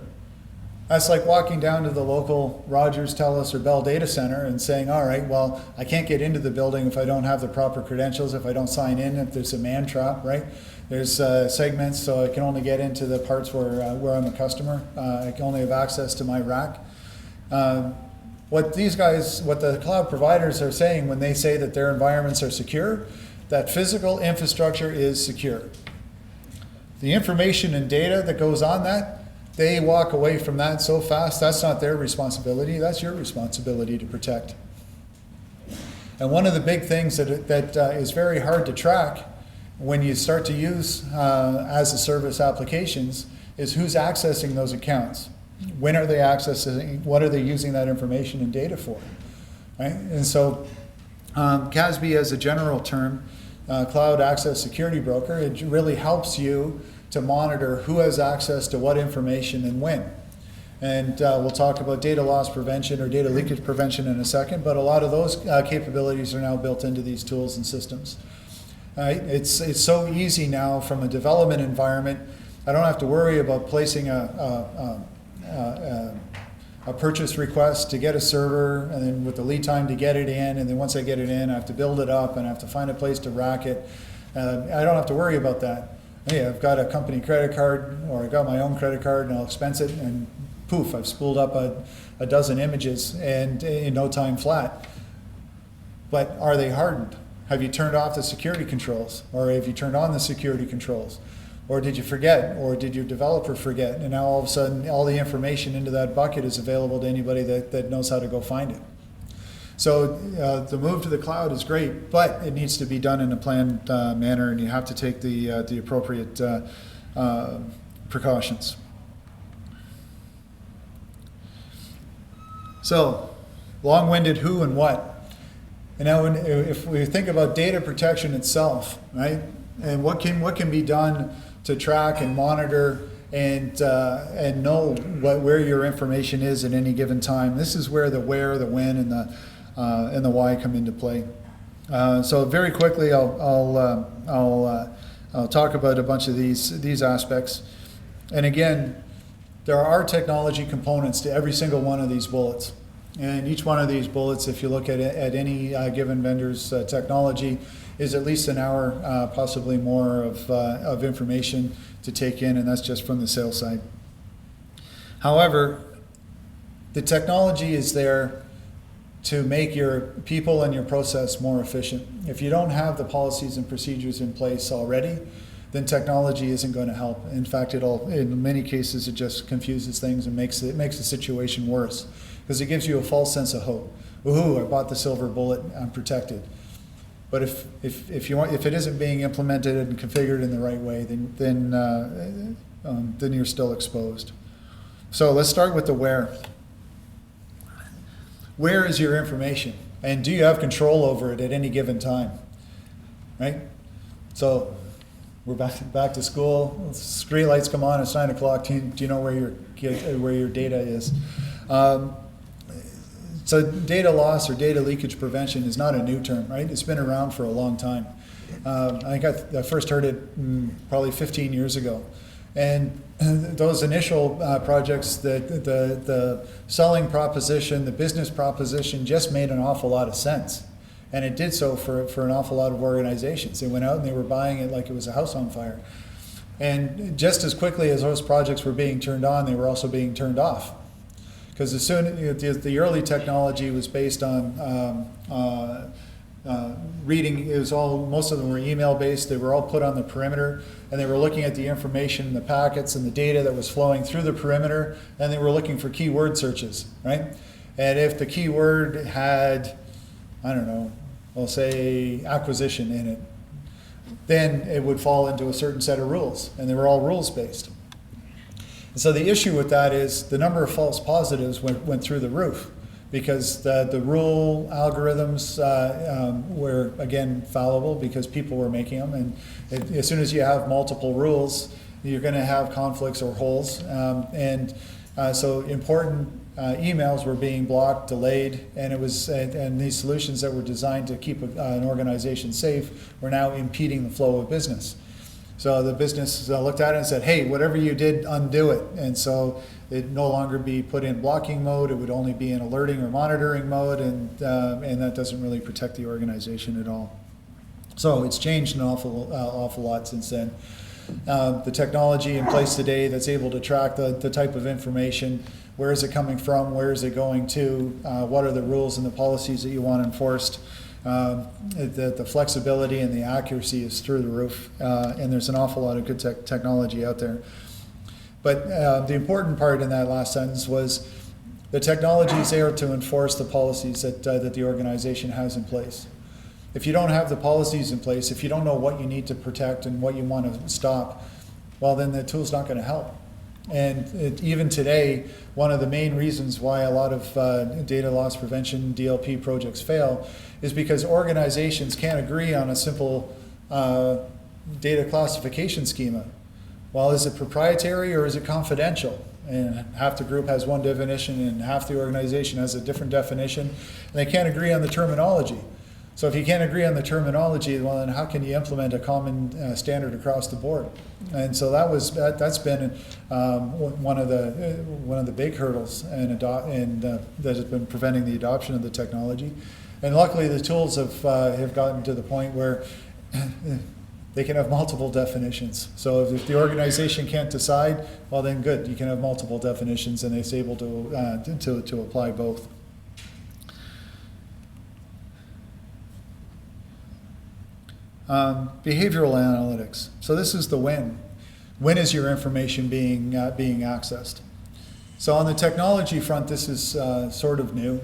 that's like walking down to the local Rogers, Telus, or Bell data center and saying, all right, well, I can't get into the building if I don't have the proper credentials, if I don't sign in, if there's a man trap, right? There's segments, so I can only get into the parts where I'm a customer. I can only have access to my rack. What the cloud providers are saying when they say that their environments are secure, that physical infrastructure is secure. The information and data that goes on that, they walk away from that so fast, that's not their responsibility, that's your responsibility to protect. And one of the big things that is very hard to track when you start to use as a service applications is who's accessing those accounts. When are they accessing, what are they using that information and data for, right? And so CASB as a general term, Cloud Access Security Broker, it really helps you to monitor who has access to what information and when. And we'll talk about data loss prevention or data leakage prevention in a second, but a lot of those capabilities are now built into these tools and systems. It's so easy now from a development environment. I don't have to worry about placing a purchase request to get a server, and then with the lead time to get it in, and then once I get it in, I have to build it up and I have to find a place to rack it. I don't have to worry about that. Hey, I've got a company credit card, or I've got my own credit card, and I'll expense it, and poof, I've spooled up a dozen images, and in no time flat. But are they hardened? Have you turned off the security controls? Or have you turned on the security controls? Or did you forget? Or did your developer forget? And now all of a sudden, all the information into that bucket is available to anybody that knows how to go find it. So the move to the cloud is great, but it needs to be done in a planned manner, and you have to take the appropriate precautions. So, long-winded who and what. And now if we think about data protection itself, right, and what can be done to track and monitor and know where your information is at any given time, this is where the where, the when, and the why come into play. So very quickly, I'll talk about a bunch of these aspects. And again, there are technology components to every single one of these bullets. And each one of these bullets, if you look at any given vendor's technology, is at least an hour, possibly more of information to take in, and that's just from the sales side. However, the technology is there to make your people and your process more efficient. If you don't have the policies and procedures in place already, then technology isn't going to help. In fact, in many cases, it just confuses things and makes the situation worse, because it gives you a false sense of hope. Ooh, I bought the silver bullet, I'm protected. But if it isn't being implemented and configured in the right way, then you're still exposed. So let's start with the where. Where is your information? And do you have control over it at any given time? Right? So we're back to school. Street lights come on. It's 9 o'clock. Do you know where your data is? So data loss or data leakage prevention is not a new term, right? It's been around for a long time. I think I first heard it probably 15 years ago. And those initial projects, the selling proposition, the business proposition just made an awful lot of sense. And it did so for an awful lot of organizations. They went out and they were buying it like it was a house on fire. And just as quickly as those projects were being turned on, they were also being turned off. Because as soon the early technology was based on reading, most of them were email based. They were all put on the perimeter, and they were looking at the information in the packets and the data that was flowing through the perimeter, and they were looking for keyword searches, right? And if the keyword had, I don't know, we'll say acquisition in it, then it would fall into a certain set of rules, and they were all rules based. And so the issue with that is the number of false positives went through the roof, because the rule algorithms were, again, fallible because people were making them. And as soon as you have multiple rules, you're going to have conflicts or holes. So important emails were being blocked, delayed, and these solutions that were designed to keep an organization safe were now impeding the flow of business. So the business looked at it and said, hey, whatever you did, undo it. And so it'd no longer be put in blocking mode, it would only be in alerting or monitoring mode, and that doesn't really protect the organization at all. So it's changed an awful lot since then. The technology in place today that's able to track the type of information, where is it coming from, where is it going to, what are the rules and the policies that you want enforced. The flexibility and the accuracy is through the roof, and there's an awful lot of good technology out there. But the important part in that last sentence was the technology is there to enforce the policies that the organization has in place. If you don't have the policies in place, if you don't know what you need to protect and what you want to stop, well, then the tool's not going to help. And even today, one of the main reasons why a lot of data loss prevention DLP projects fail is because organizations can't agree on a simple data classification schema. Well, is it proprietary or is it confidential? And half the group has one definition and half the organization has a different definition, and they can't agree on the terminology. So if you can't agree on the terminology, well, then how can you implement a common standard across the board? And so that's been one of the big hurdles that has been preventing the adoption of the technology. And luckily, the tools have gotten to the point where they can have multiple definitions. So if the organization can't decide, well, then good, you can have multiple definitions, and it's able to apply both. Behavioral analytics. So this is the when. When is your information being accessed? So on the technology front, this is sort of new,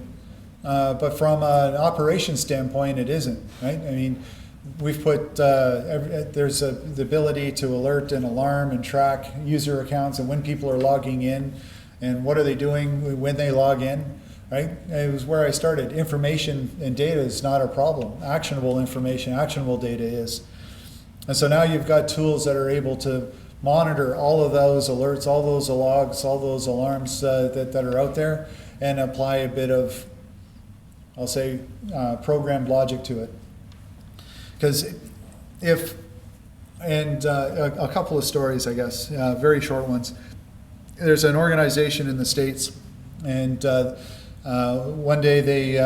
but from an operations standpoint, it isn't, right? I mean, we've put there's the ability to alert and alarm and track user accounts and when people are logging in, and what are they doing when they log in. Right? It was where I started. Information and data is not a problem. Actionable information, actionable data is. And so now you've got tools that are able to monitor all of those alerts, all those logs, all those alarms that are out there, and apply a bit of, I'll say, programmed logic to it. Because a couple of stories, I guess, very short ones. There's an organization in the States, and one day they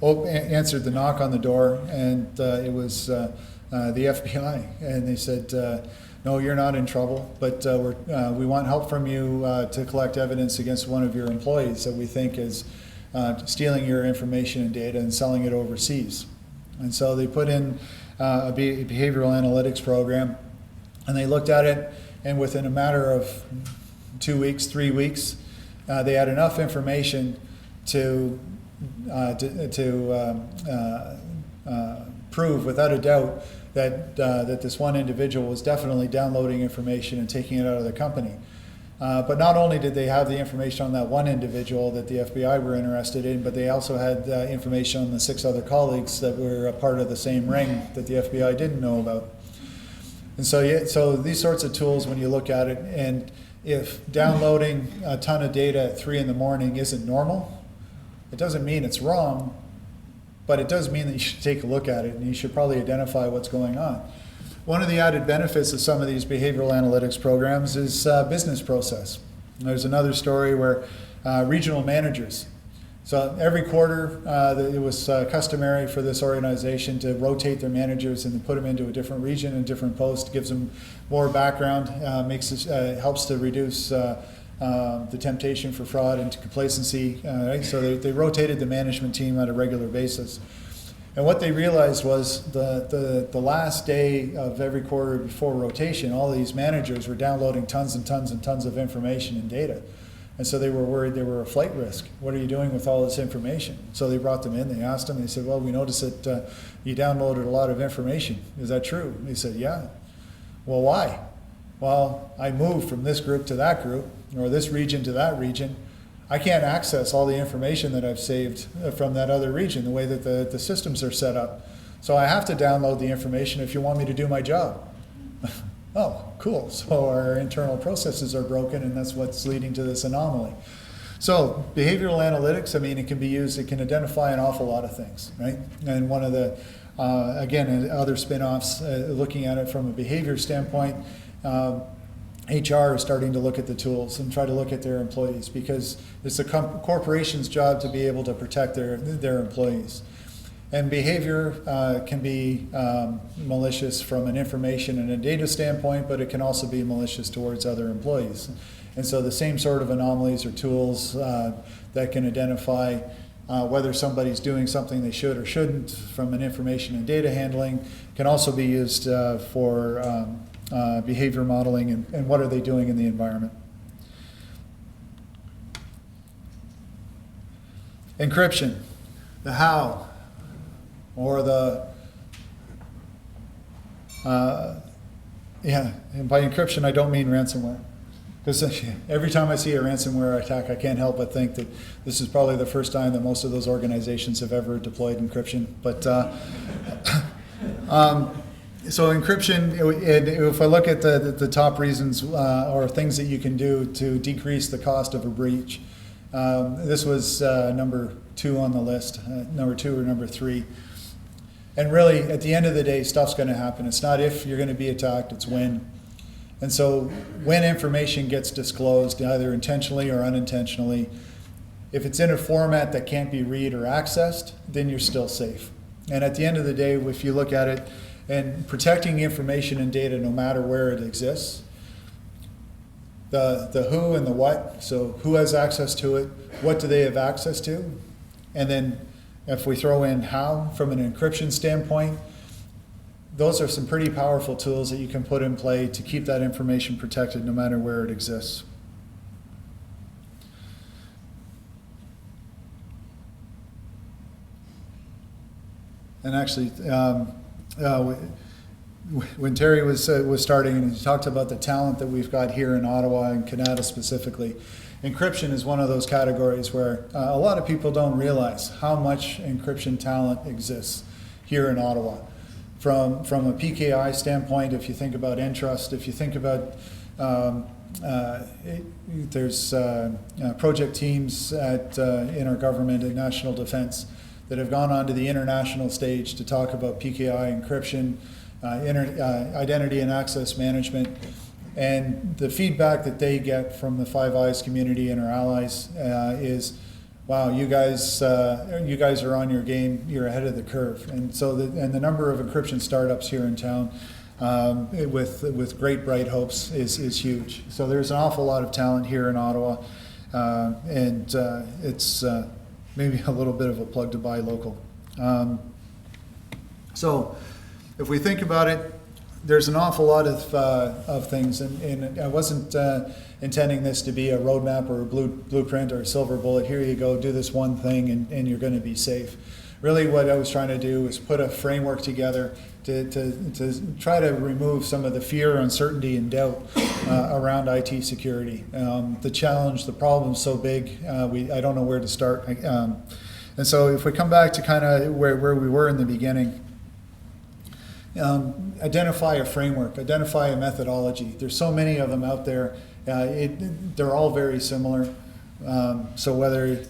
answered the knock on the door, and it was the FBI, and they said, no, you're not in trouble, but we want help from you to collect evidence against one of your employees that we think is stealing your information and data and selling it overseas. And so they put in a behavioral analytics program, and they looked at it, and within a matter of 2 weeks, 3 weeks, they had enough information to prove without a doubt that this one individual was definitely downloading information and taking it out of the company. But not only did they have the information on that one individual that the FBI were interested in, but they also had information on the 6 other colleagues that were a part of the same ring that the FBI didn't know about. And so these sorts of tools, when you look at it, and if downloading a ton of data at 3 in the morning isn't normal, it doesn't mean it's wrong, but it does mean that you should take a look at it, and you should probably identify what's going on. one of the added benefits of some of these behavioral analytics programs is business process. There's another story where regional managers, so every quarter it was customary for this organization to rotate their managers and put them into a different region and different post, gives them more background, helps to reduce the temptation for fraud and complacency. Right? So they rotated the management team on a regular basis. And what they realized was the last day of every quarter before rotation, all these managers were downloading tons and tons and tons of information and data. And so they were worried they were a flight risk. What are you doing with all this information? So they brought them in, they asked them, they said, well, we noticed that you downloaded a lot of information. Is that true? And they said, yeah. Well, why? Well, I moved from this group to that group, or this region to that region. I can't access all the information that I've saved from that other region, the way that the systems are set up. So I have to download the information if you want me to do my job. Oh, cool. So our internal processes are broken, and that's what's leading to this anomaly. So behavioral analytics, I mean, it can be used, it can identify an awful lot of things, right? And one of the, again, other spin-offs, looking at it from a behavior standpoint, HR is starting to look at the tools and try to look at their employees, because it's the corporation's job to be able to protect their employees. And behavior can be malicious from an information and a data standpoint, but it can also be malicious towards other employees. And so the same sort of anomalies or tools that can identify whether somebody's doing something they should or shouldn't from an information and data handling can also be used for behavior modeling and what are they doing in the environment. Encryption, the how, or the, and by encryption I don't mean ransomware. Because every time I see a ransomware attack, I can't help but think that this is probably the first time that most of those organizations have ever deployed encryption. But so encryption, if I look at the top reasons or things that you can do to decrease the cost of a breach, this was number 2 on the list, number 2 or number 3. And really, at the end of the day, stuff's going to happen. It's not if you're going to be attacked, it's when. And so when information gets disclosed, either intentionally or unintentionally, if it's in a format that can't be read or accessed, then you're still safe. And at the end of the day, if you look at it, and protecting information and data no matter where it exists, the who and the what, so who has access to it, what do they have access to, and then if we throw in how from an encryption standpoint, those are some pretty powerful tools that you can put in play to keep that information protected no matter where it exists. And actually, when Terry was starting and he talked about the talent that we've got here in Ottawa and Canada specifically, encryption is one of those categories where a lot of people don't realize how much encryption talent exists here in Ottawa. From a PKI standpoint, if you think about Entrust, if you think about there's project teams in our government and national defense that have gone onto the international stage to talk about PKI encryption, identity and access management, and the feedback that they get from the Five Eyes community and our allies is, wow, you guys are on your game, you're ahead of the curve. And so the number of encryption startups here in town with great bright hopes is huge. So there's an awful lot of talent here in Ottawa, and it's maybe a little bit of a plug to buy local. So if we think about it, there's an awful lot of things, and I wasn't intending this to be a roadmap or a blueprint or a silver bullet. Here you go, do this one thing, and you're going to be safe. Really, what I was trying to do is put a framework together to try to remove some of the fear, uncertainty, and doubt around IT security. The challenge, the problem's so big, I don't know where to start. And so if we come back to kind of where we were in the beginning, identify a framework, identify a methodology. There's so many of them out there. They're all very similar. So whether,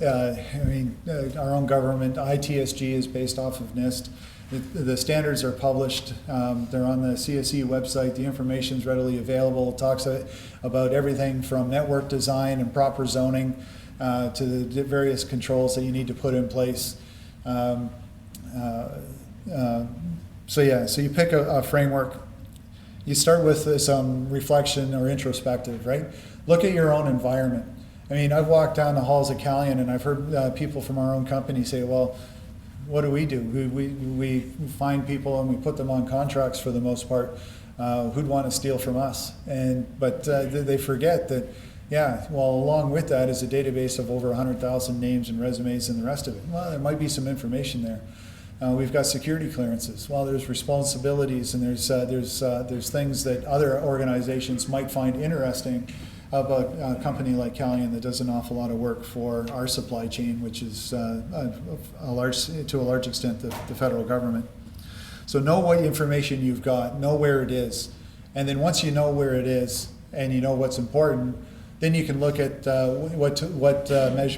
our own government, ITSG is based off of NIST. The standards are published. They're on the CSE website. The information is readily available. It talks about everything from network design and proper zoning to the various controls that you need to put in place. So you pick a framework. You start with some reflection or introspective, right? Look at your own environment. I mean, I've walked down the halls of Calian and I've heard people from our own company say, well, what do? We find people and we put them on contracts for the most part. Who'd want to steal from us? But they forget that, yeah, well, along with that is a database of over 100,000 names and resumes and the rest of it. Well, there might be some information there. We've got security clearances. Well, there's responsibilities and there's things that other organizations might find interesting about a company like Calian that does an awful lot of work for our supply chain, which is to a large extent the federal government. So know what information you've got, know where it is, and then once you know where it is and you know what's important, then you can look at what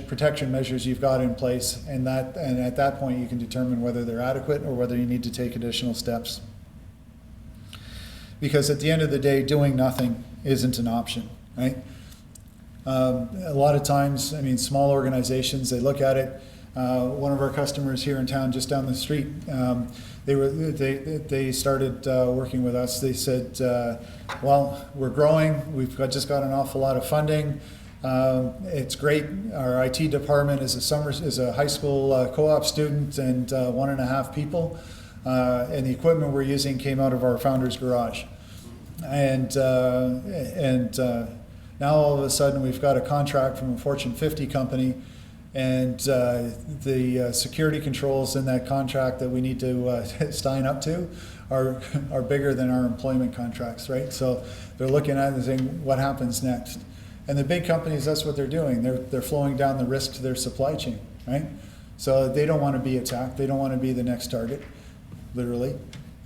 protection measures you've got in place, and at that point you can determine whether they're adequate or whether you need to take additional steps. Because at the end of the day, doing nothing isn't an option, right? A lot of times, I mean, small organizations, they look at it. One of our customers here in town, just down the street, they started working with us. They said, well, we're growing. We've just got an awful lot of funding. It's great. Our IT department is a high school co-op student and 1.5 people. And the equipment we're using came out of our founder's garage. And now all of a sudden we've got a contract from a Fortune 50 company, and the security controls in that contract that we need to sign up to are bigger than our employment contracts, right? So they're looking at it and saying, what happens next? And the big companies, that's what they're doing. They're flowing down the risk to their supply chain, right? So they don't want to be attacked. They don't want to be the next target, literally.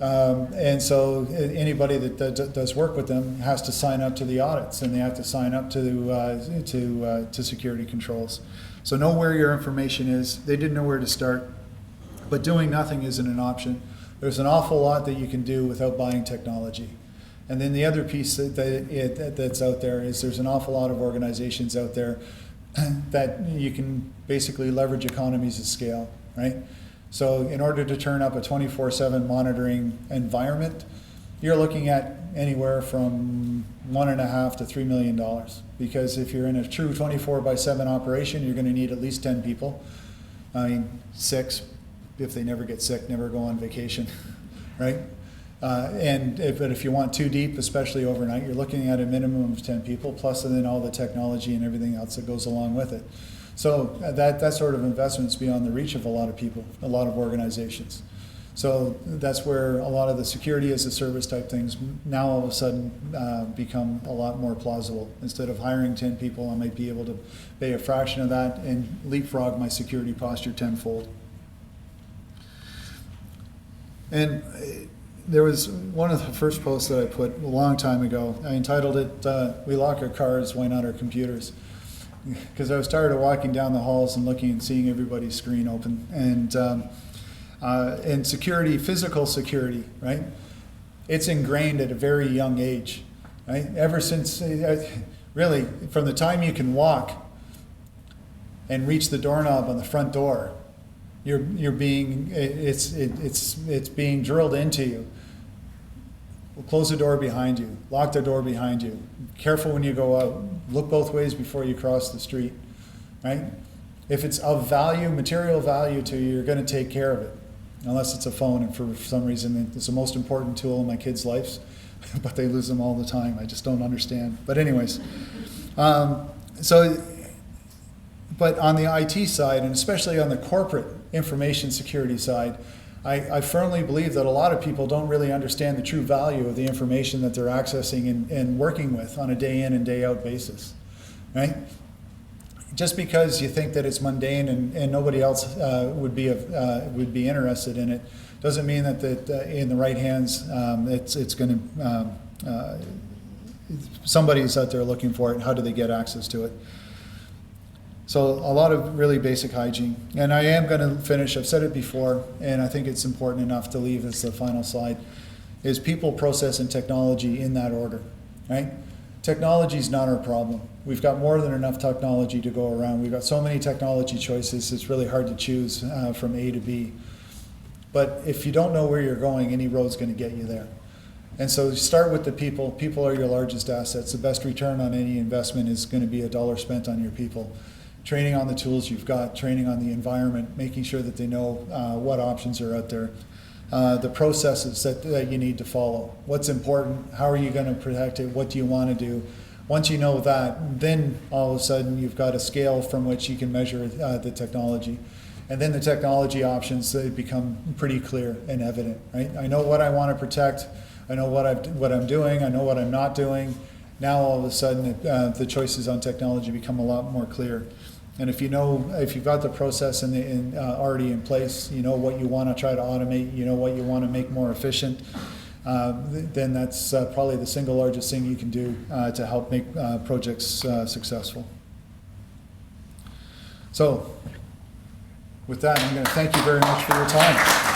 And so anybody that does work with them has to sign up to the audits, and they have to sign up to security controls. So know where your information is. They didn't know where to start, but doing nothing isn't an option. There's an awful lot that you can do without buying technology. And then the other piece that's out there is there's an awful lot of organizations out there that you can basically leverage economies of scale, right? So in order to turn up a 24/7 monitoring environment, you're looking at anywhere from $1.5 to $3 million. Because if you're in a true 24/7 operation, you're going to need at least 10 people. I mean, 6, if they never get sick, never go on vacation, right? But if you want too deep, especially overnight, you're looking at a minimum of 10 people, plus and then all the technology and everything else that goes along with it. So that sort of investment is beyond the reach of a lot of people, a lot of organizations. So that's where a lot of the security as a service type things now all of a sudden become a lot more plausible. Instead of hiring 10 people, I might be able to pay a fraction of that and leapfrog my security posture tenfold. And there was one of the first posts that I put a long time ago. I entitled it, "We Lock Our Cars, Why Not Our Computers?" Because I was tired of walking down the halls and looking and seeing everybody's screen open. And security, physical security, right? It's ingrained at a very young age, right? Ever since, really, from the time you can walk and reach the doorknob on the front door, it's being drilled into you. We'll close the door behind you, lock the door behind you. Careful when you go out. Look both ways before you cross the street, right? If it's of value, material value to you, you're going to take care of it. Unless it's a phone, and for some reason it's the most important tool in my kids' lives, but they lose them all the time. I just don't understand. But anyways, but on the IT side, and especially on the corporate information security side, I firmly believe that a lot of people don't really understand the true value of the information that they're accessing and working with on a day in and day out basis, right? Just because you think that it's mundane and nobody else would be interested in it, doesn't mean that in the right hands, it's going to somebody's out there looking for it. And how do they get access to it? So a lot of really basic hygiene. And I am going to finish, I've said it before, and I think it's important enough to leave as the final slide, is people, process, and technology in that order, right? Technology is not our problem. We've got more than enough technology to go around. We've got so many technology choices, it's really hard to choose from A to B. But if you don't know where you're going, any road's going to get you there. And so start with the people. People are your largest assets. The best return on any investment is going to be $1 spent on your people. Training on the tools you've got, training on the environment, making sure that they know what options are out there. The processes that you need to follow. What's important? How are you going to protect it? What do you want to do? Once you know that, then all of a sudden you've got a scale from which you can measure the technology. And then the technology options, they become pretty clear and evident, right? I know what I want to protect. I know what I'm doing. I know what I'm not doing. Now all of a sudden the choices on technology become a lot more clear. And if you've got the process already in place, you know what you want to try to automate, you know what you want to make more efficient, then that's probably the single largest thing you can do to help make projects successful. So with that, I'm going to thank you very much for your time.